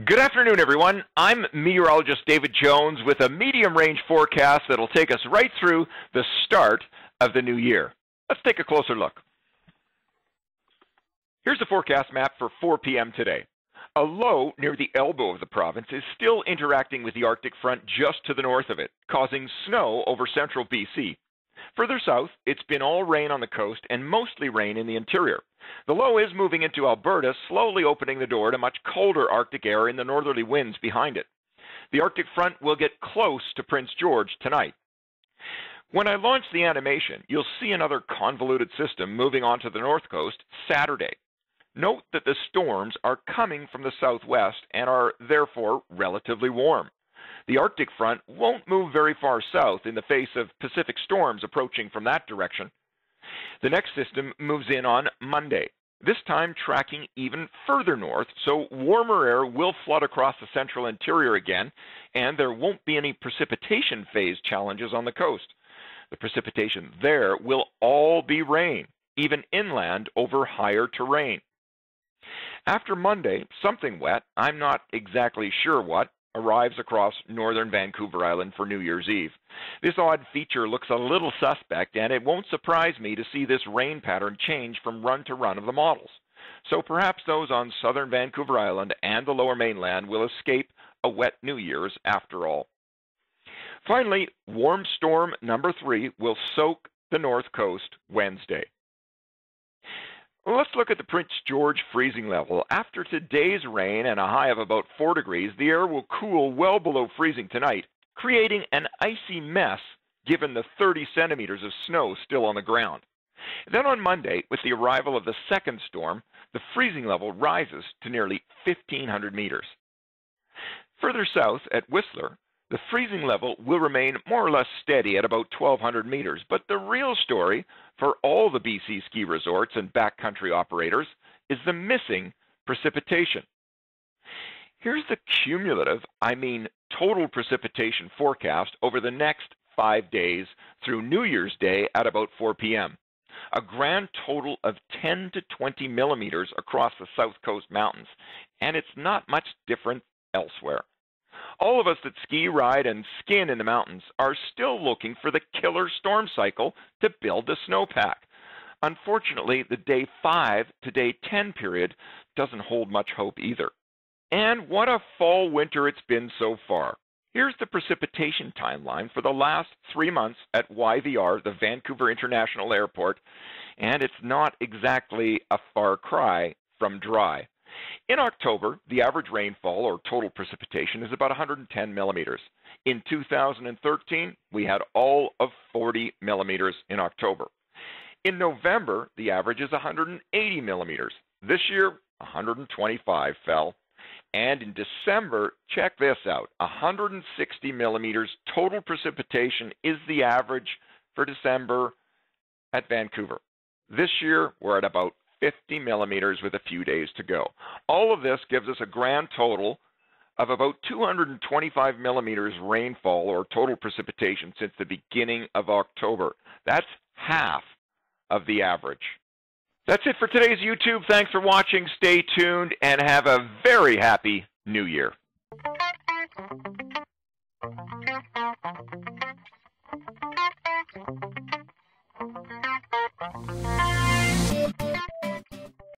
Good afternoon, everyone. I'm meteorologist David Jones with a medium-range forecast that'll take us right through the start of the new year. Let's take a closer look. Here's the forecast map for 4 p.m. today. A low near the elbow of the province is still interacting with the Arctic front just to the north of it, causing snow over central BC. Further south, it's been all rain on the coast and mostly rain in the interior. The low is moving into Alberta, slowly opening the door to much colder Arctic air in the northerly winds behind it. The Arctic front will get close to Prince George tonight. When I launch the animation, you'll see another convoluted system moving onto the north coast Saturday. Note that the storms are coming from the southwest and are therefore relatively warm. The Arctic front won't move very far south in the face of Pacific storms approaching from that direction. The next system moves in on Monday, this time tracking even further north, so warmer air will flood across the central interior again, and there won't be any precipitation phase challenges on the coast. The precipitation there will all be rain, even inland over higher terrain. After Monday, something wet, I'm not exactly sure what, arrives across northern Vancouver Island for New Year's Eve. This odd feature looks a little suspect, and it won't surprise me to see this rain pattern change from run to run of the models. So perhaps those on southern Vancouver Island and the lower mainland will escape a wet New Year's after all. Finally, warm storm number 3 will soak the north coast Wednesday. Let's look at the Prince George freezing level. After today's rain and a high of about 4 degrees, the air will cool well below freezing tonight, creating an icy mess given the 30 centimeters of snow still on the ground. Then on Monday, with the arrival of the second storm, the freezing level rises to nearly 1,500 meters. Further south at Whistler, the freezing level will remain more or less steady at about 1,200 meters, but the real story for all the BC ski resorts and backcountry operators is the missing precipitation. Here's the cumulative, total precipitation forecast over the next 5 days through New Year's Day at about 4 p.m. A grand total of 10 to 20 millimeters across the South Coast Mountains, and it's not much different elsewhere. All of us that ski, ride, and skin in the mountains are still looking for the killer storm cycle to build the snowpack. Unfortunately, the day 5 to day 10 period doesn't hold much hope either. And what a fall winter it's been so far. Here's the precipitation timeline for the last 3 months at YVR, the Vancouver International Airport, and it's not exactly a far cry from dry. In October, the average rainfall, or total precipitation, is about 110 millimeters. In 2013, we had all of 40 millimeters in October. In November, the average is 180 millimeters. This year, 125 fell. And in December, check this out, 160 millimeters total precipitation is the average for December at Vancouver. This year, we're at about 50 millimeters with a few days to go. All of this gives us a grand total of about 225 millimeters rainfall or total precipitation since the beginning of October. That's half of the average. That's it for today's YouTube. Thanks for watching. Stay tuned and have a very happy New Year.